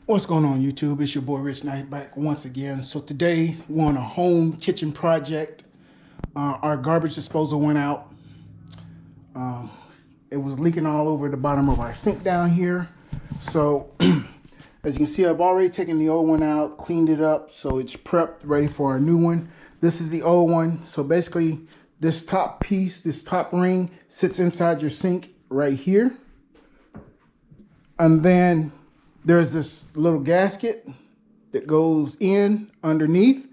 What's going on, YouTube? It's your boy Rich Knight back once again. So today we're on a home kitchen project. Our garbage disposal went out. It was leaking all over the bottom of our sink down here. So as you can see, I've already taken the old one out, cleaned it up, so it's prepped, ready for our new one. This is the old one. So basically, this top piece, this top ring, sits inside your sink right here. And then there's this little gasket that goes in underneath.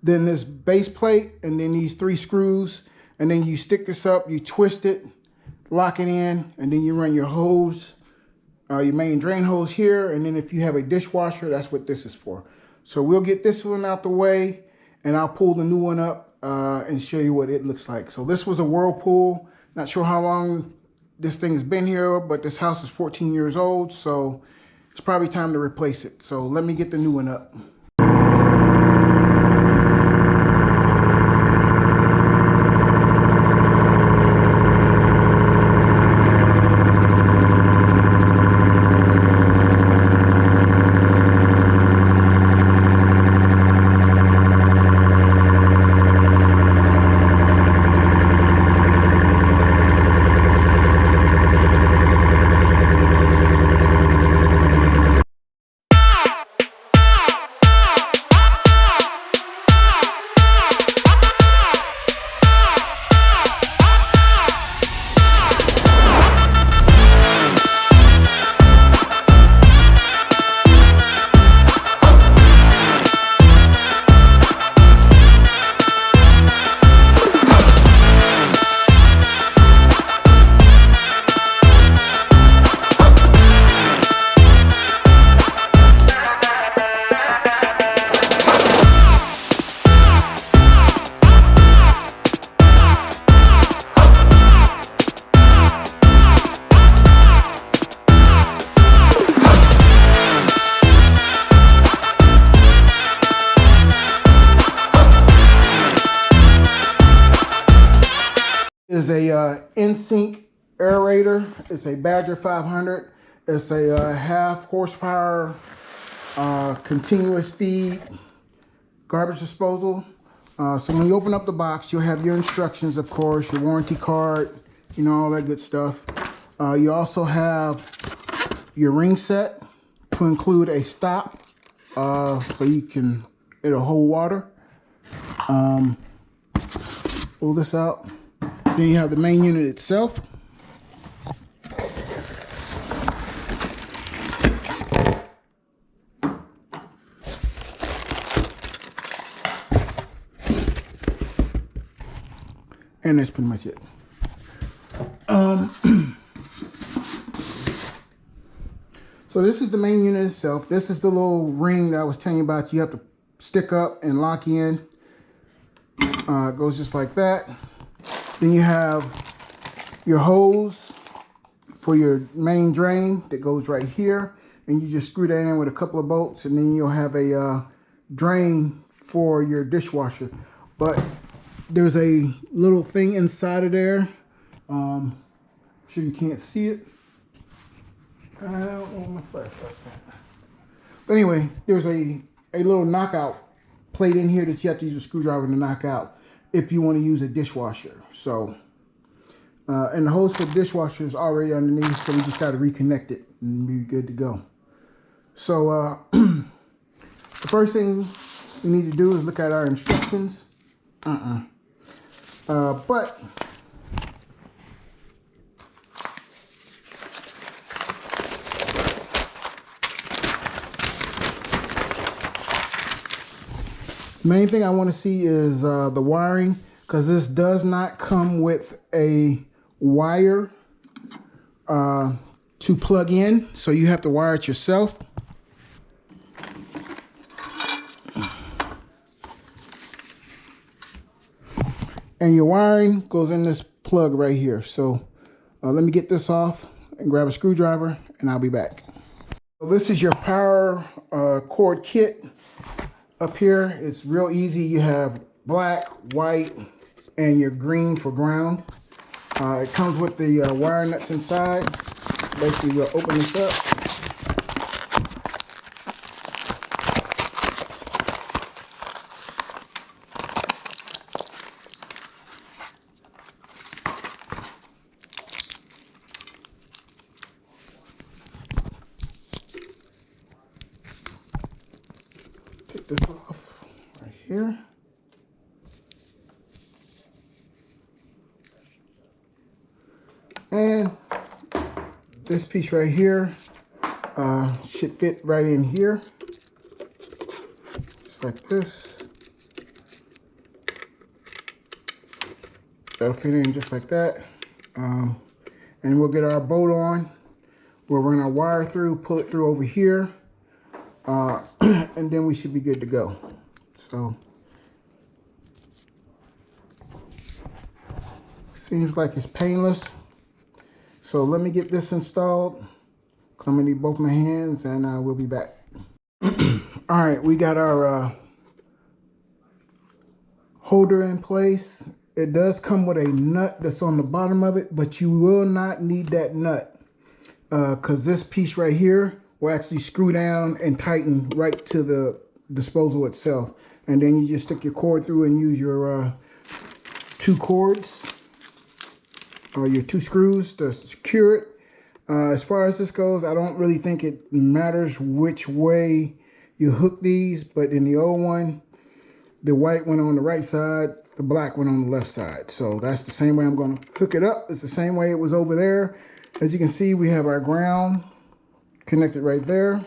Then this base plate, and then these 3 screws. And then you stick this up, you twist it, lock it in, and then you run your hose, your main drain hose here. And then if you have a dishwasher, that's what this is for. So we'll get this one out the way, and I'll pull the new one up and show you what it looks like. So this was a Whirlpool. Not sure how long this thing has been here, but this house is 14 years old, so it's probably time to replace it. So let me get the new one up. Is a in-sink aerator. It's a Badger 500. It's a half horsepower continuous feed garbage disposal. So when you open up the box, you'll have your instructions, of course, your warranty card, you know, all that good stuff. You also have your ring set to include a stop, so it'll hold water. Pull this out. Then you have the main unit itself. And that's pretty much it. So this is the main unit itself. This is the little ring that I was telling you about. You have to stick up and lock in. It goes just like that. Then you have your hose for your main drain that goes right here. And you just screw that in with a couple of bolts, and then you'll have a drain for your dishwasher. But there's a little thing inside of there. I'm sure you can't see it. I don't want my flashlight. But anyway, there's a little knockout plate in here that you have to use a screwdriver to knock out if you want to use a dishwasher. So, and the hose for the dishwasher is already underneath, so we just got to reconnect it and be good to go. So, the first thing we need to do is look at our instructions. But main thing I want to see is the wiring, because this does not come with a wire to plug in, so you have to wire it yourself. And your wiring goes in this plug right here. So let me get this off and grab a screwdriver, and I'll be back. So this is your power cord kit. Up here, it's real easy. You have black, white, and your green for ground. It comes with the wire nuts inside. Basically, we'll open this up. this off right here. And this piece right here should fit right in here, just like this. That'll fit in just like that. And we'll get our bolt on. We'll run our wire through, pull it through over here, and then we should be good to go. So, seems like it's painless. So let me get this installed. I'm gonna need both my hands, and we'll be back. All right, we got our holder in place. It does come with a nut that's on the bottom of it, but you will not need that nut because this piece right here will actually screw down and tighten right to the disposal itself. And then you just stick your cord through and use your 2 cords or your 2 screws to secure it. As far as this goes, I don't really think it matters which way you hook these, but in the old one, the white went on the right side, the black went on the left side. So that's the same way I'm going to hook it up. It's the same way it was over there. As you can see, we have our ground connected right there.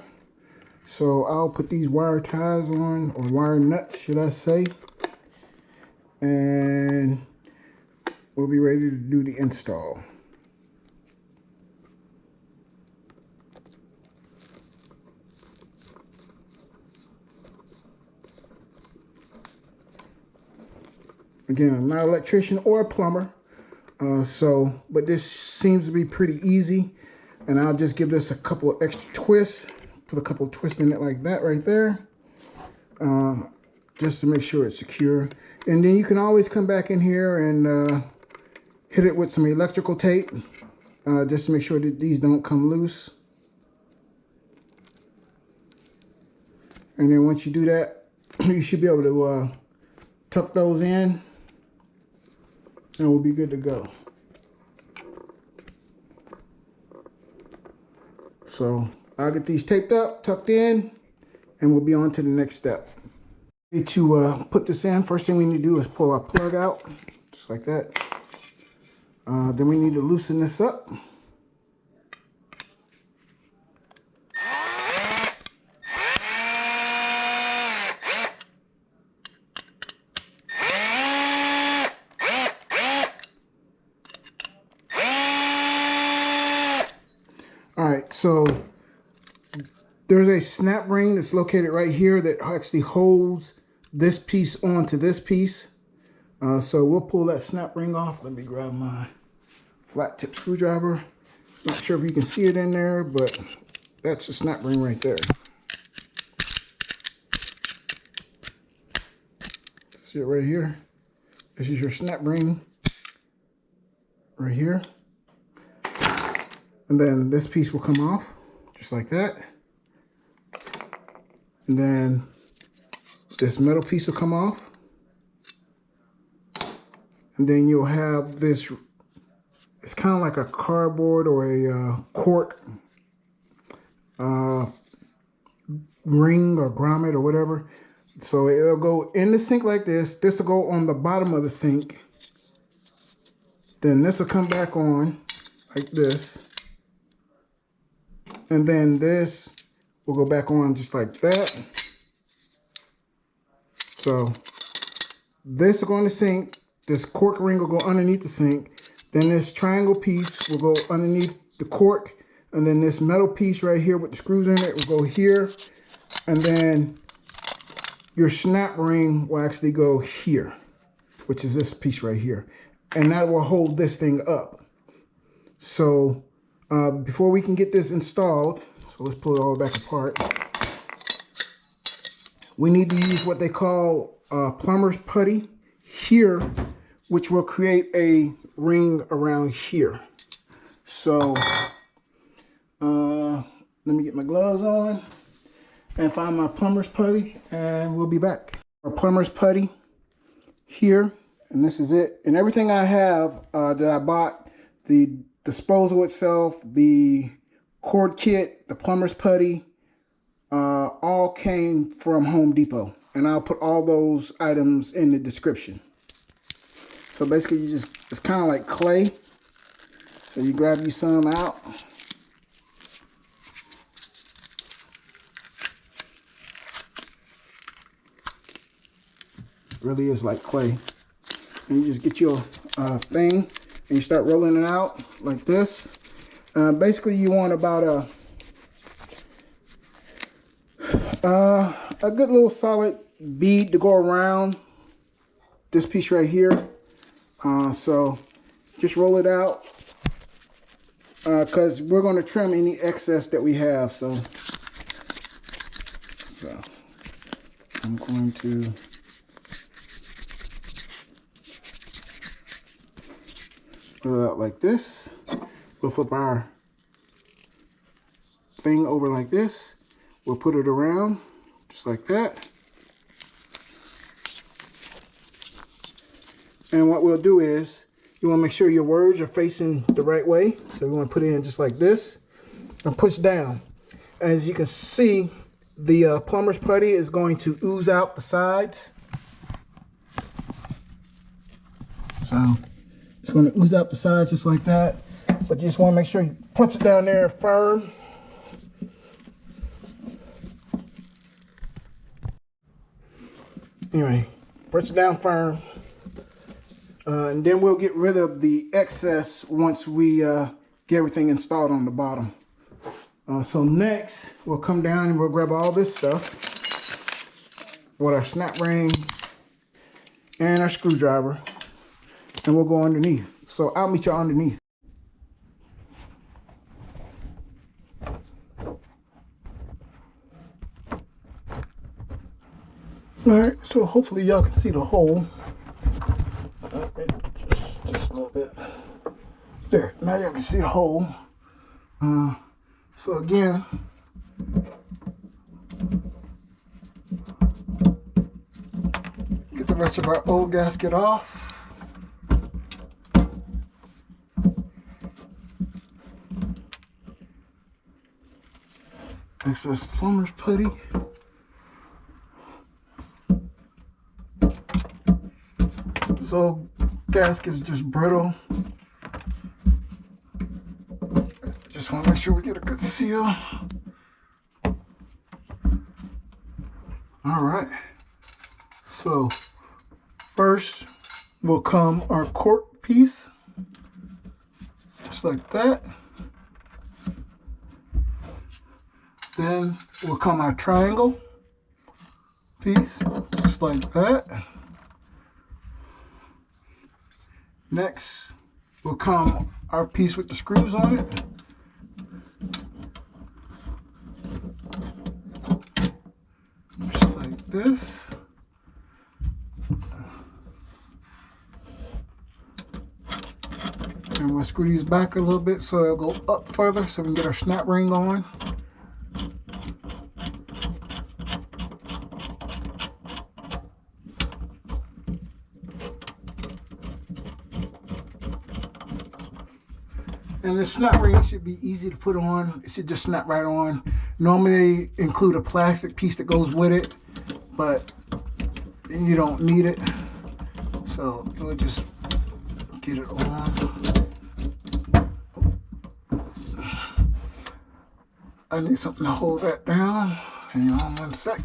So I'll put these wire ties on, or wire nuts, should I say. And we'll be ready to do the install. Again, I'm not an electrician or a plumber, but this seems to be pretty easy. And I'll just give this a couple of extra twists, put a couple of twists in it like that right there, just to make sure it's secure. And then you can always come back in here and hit it with some electrical tape, just to make sure that these don't come loose. And then once you do that, you should be able to tuck those in, and we'll be good to go. So I'll get these taped up, tucked in, and we'll be on to the next step. To put this in, first thing we need to do is pull our plug out, just like that. Then we need to loosen this up. All right, so there's a snap ring that's located right here that actually holds this piece onto this piece. So we'll pull that snap ring off. Let me grab my flat tip screwdriver. Not sure if you can see it in there, but that's the snap ring right there. See it right here? This is your snap ring right here. And then this piece will come off just like that. And then this metal piece will come off. And then you'll have this, it's kind of like a cardboard or a cork ring or grommet or whatever. So it'll go in the sink like this. This will go on the bottom of the sink. Then this will come back on like this. And then this will go back on just like that. So this will go in the sink. This cork ring will go underneath the sink. Then this triangle piece will go underneath the cork. And then this metal piece right here with the screws in it will go here. And then your snap ring will actually go here, which is this piece right here. And that will hold this thing up. So before we can get this installed, so let's pull it all back apart. We need to use what they call plumber's putty here, which will create a ring around here. So let me get my gloves on and find my plumber's putty, and we'll be back. Our plumber's putty here, and this is it. And everything I have that I bought, the disposal itself, the cord kit, the plumber's putty, all came from Home Depot. and I'll put all those items in the description. So basically it's kind of like clay. So you grab you some out. It really is like clay. And you just get your thing and you start rolling it out like this. Basically you want about a good little solid bead to go around this piece right here. So just roll it out because we're going to trim any excess that we have. So I'm going to roll it out like this. We'll flip our thing over like this. We'll put it around just like that. And what we'll do is, you want to make sure your words are facing the right way. So we want to put it in just like this and push down. As you can see, the plumber's putty is going to ooze out the sides. So it's going to ooze out the sides just like that. But you just want to make sure you punch it down there firm. Anyway, press it down firm. And then we'll get rid of the excess once we get everything installed on the bottom. So next, we'll come down and we'll grab all this stuff with our snap ring and our screwdriver. And we'll go underneath. So I'll meet you underneath. Alright, so hopefully y'all can see the hole. Just a little bit. There, now y'all can see the hole. So again, get the rest of our old gasket off. Excess plumber's putty. This old gasket is just brittle. Just want to make sure we get a good seal. All right. So first will come our cork piece, just like that. Then will come our triangle piece, just like that. Next will come our piece with the screws on it. Just like this. And we'll screw these back a little bit so it'll go up further so we can get our snap ring on. And the snap ring should be easy to put on. It should just snap right on. Normally they include a plastic piece that goes with it, but you don't need it. So we'll just get it on. I need something to hold that down. Hang on 1 sec.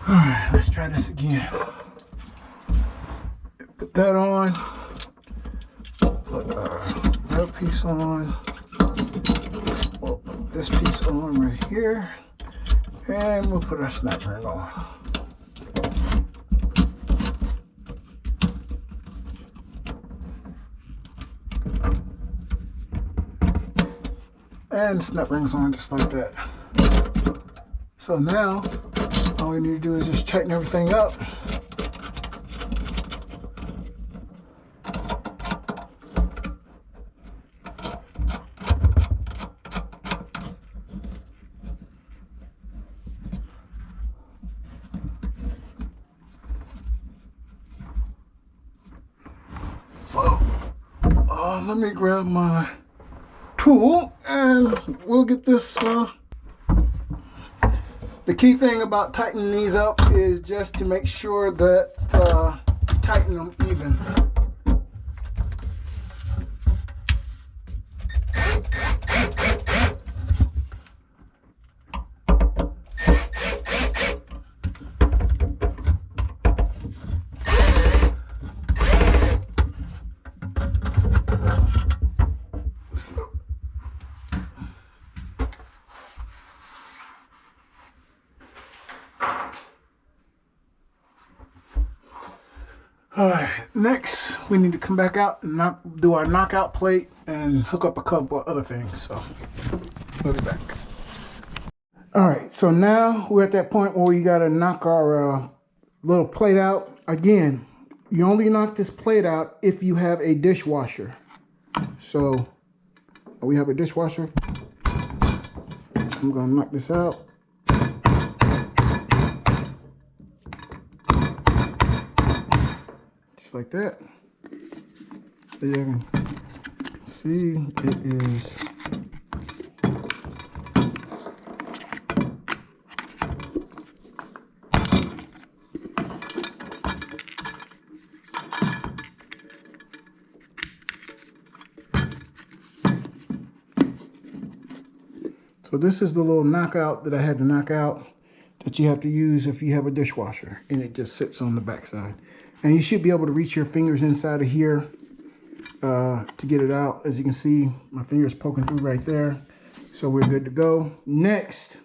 Alright, let's try this again. Put that on. Put our other piece on. We'll put this piece on right here. And we'll put our snap ring on. And snap rings on just like that. So now, all we need to do is just tighten everything up. So let me grab my tool and we'll get this. The key thing about tightening these up is just to make sure that you tighten them even. Alright, next we need to come back out and do our knockout plate and hook up a couple of other things. So we'll be back. Alright, so now we're at that point where we gotta knock our little plate out. Again, you only knock this plate out if you have a dishwasher. So we have a dishwasher. I'm gonna knock this out. Like that. As you can see, it is so this is the little knockout that I had to knock out that you have to use if you have a dishwasher, and it just sits on the back side. And you should be able to reach your fingers inside of here to get it out. As you can see, my finger's poking through right there. So we're good to go. Next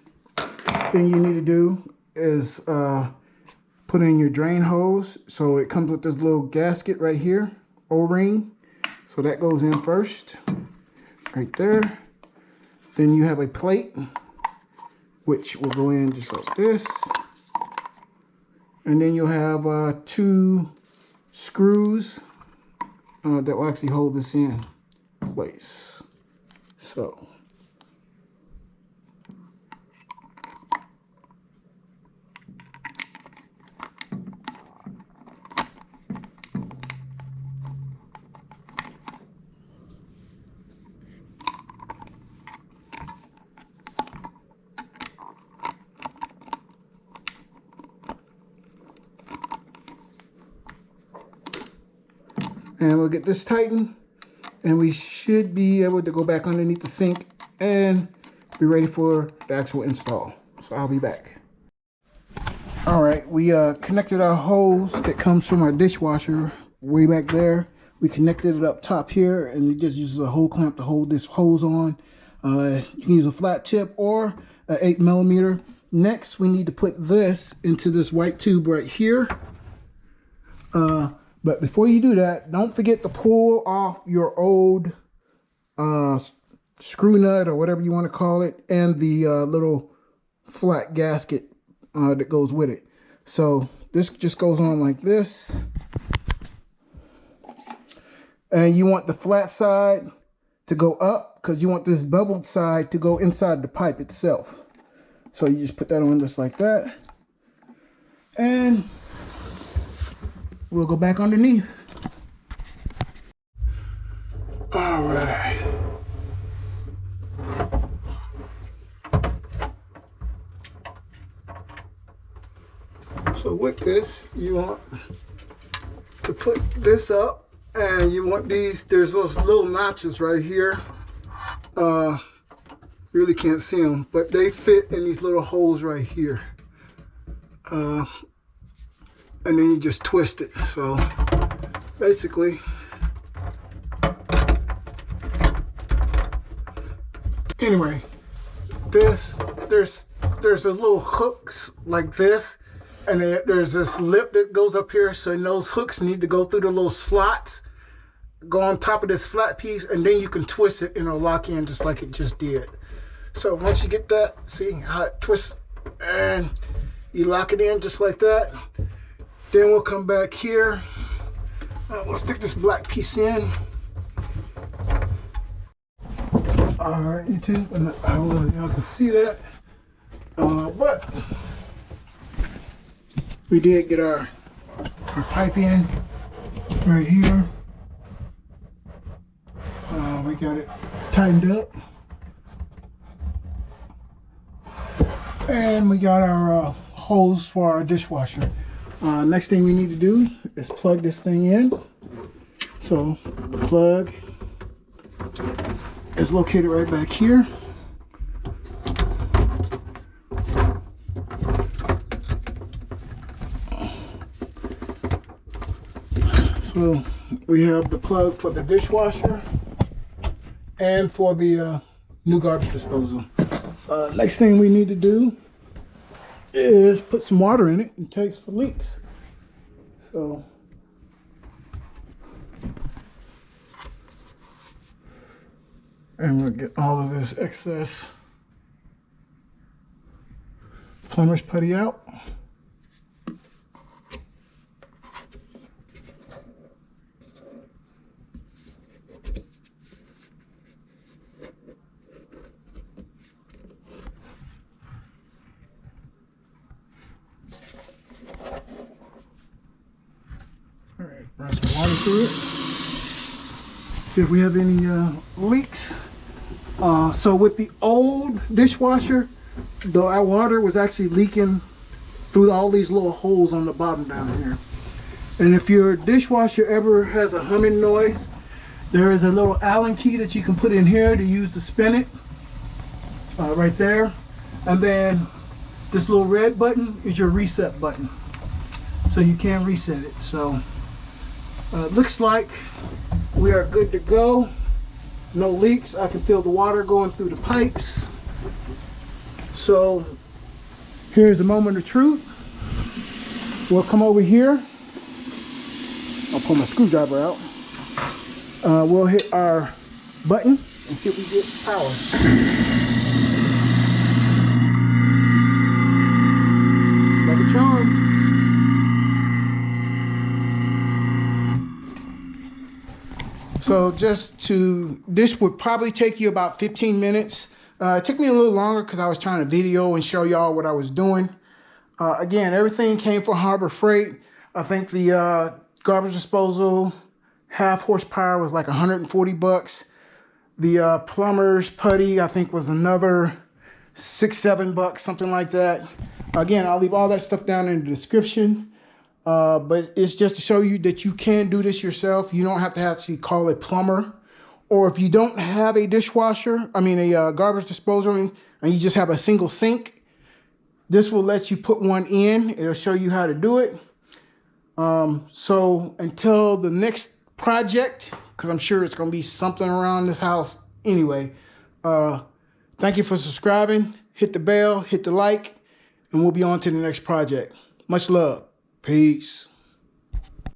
thing you need to do is put in your drain hose. So it comes with this little gasket right here, O-ring. So that goes in first, right there. Then you have a plate, which will go in just like this. And then you'll have 2 screws that will actually hold this in place. So and we'll get this tightened, and we should be able to go back underneath the sink and be ready for the actual install. So I'll be back. All right, we connected our hose that comes from our dishwasher way back there. We connected it up top here, and it just uses a hose clamp to hold this hose on. You can use a flat tip or an 8mm. Next, we need to put this into this white tube right here. But before you do that, don't forget to pull off your old screw nut or whatever you want to call it, and the little flat gasket that goes with it. So this just goes on like this. And you want the flat side to go up because you want this beveled side to go inside the pipe itself. So you just put that on just like that. And we'll go back underneath. All right. So with this, you want to put this up, and you want these, there's those little notches right here. Really can't see them, but they fit in these little holes right here. And then you just twist it. So basically, anyway, there's a little hooks like this, and then there's this lip that goes up here. So those hooks need to go through the little slots, go on top of this flat piece, and then you can twist it and it'll lock in just like it just did. So once you get that, see how it twists, and you lock it in just like that. Then we'll come back here. We'll stick this black piece in. All right, YouTube, and I don't know if y'all can see that, but we did get our pipe in right here. Got it tightened up. And we got our hose for our dishwasher. Next thing we need to do is plug this thing in. So the plug is located right back here. So we have the plug for the dishwasher and for the new garbage disposal. Next thing we need to do is put some water in it and test for leaks. So and we'll get all of this excess plumber's putty out. All right, run some water through it. See if we have any leaks. So with the old dishwasher, our water was actually leaking through all these little holes on the bottom down here. And if your dishwasher ever has a humming noise, there is a little Allen key that you can put in here to use to spin it, right there. And then this little red button is your reset button. So you can reset it. So looks like we are good to go. No leaks. I can feel the water going through the pipes. So here's the moment of truth. We'll come over here. I'll pull my screwdriver out. We'll hit our button and see if we get power. Like a charm. So this would probably take you about 15 minutes. It took me a little longer because I was trying to video and show y'all what I was doing. Again, everything came from Harbor Freight. I think the garbage disposal, half horsepower, was like 140 bucks. The plumber's putty, I think, was another $6-7 bucks, something like that. Again, I'll leave all that stuff down in the description. But it's just to show you that you can do this yourself. You don't have to actually call a plumber. Or if you don't have a dishwasher, a garbage disposal, and you just have a single sink, this will let you put one in. It'll show you how to do it. So until the next project, because I'm sure it's going to be something around this house anyway, thank you for subscribing. Hit the bell, hit the like, and we'll be on to the next project. Much love. Peace.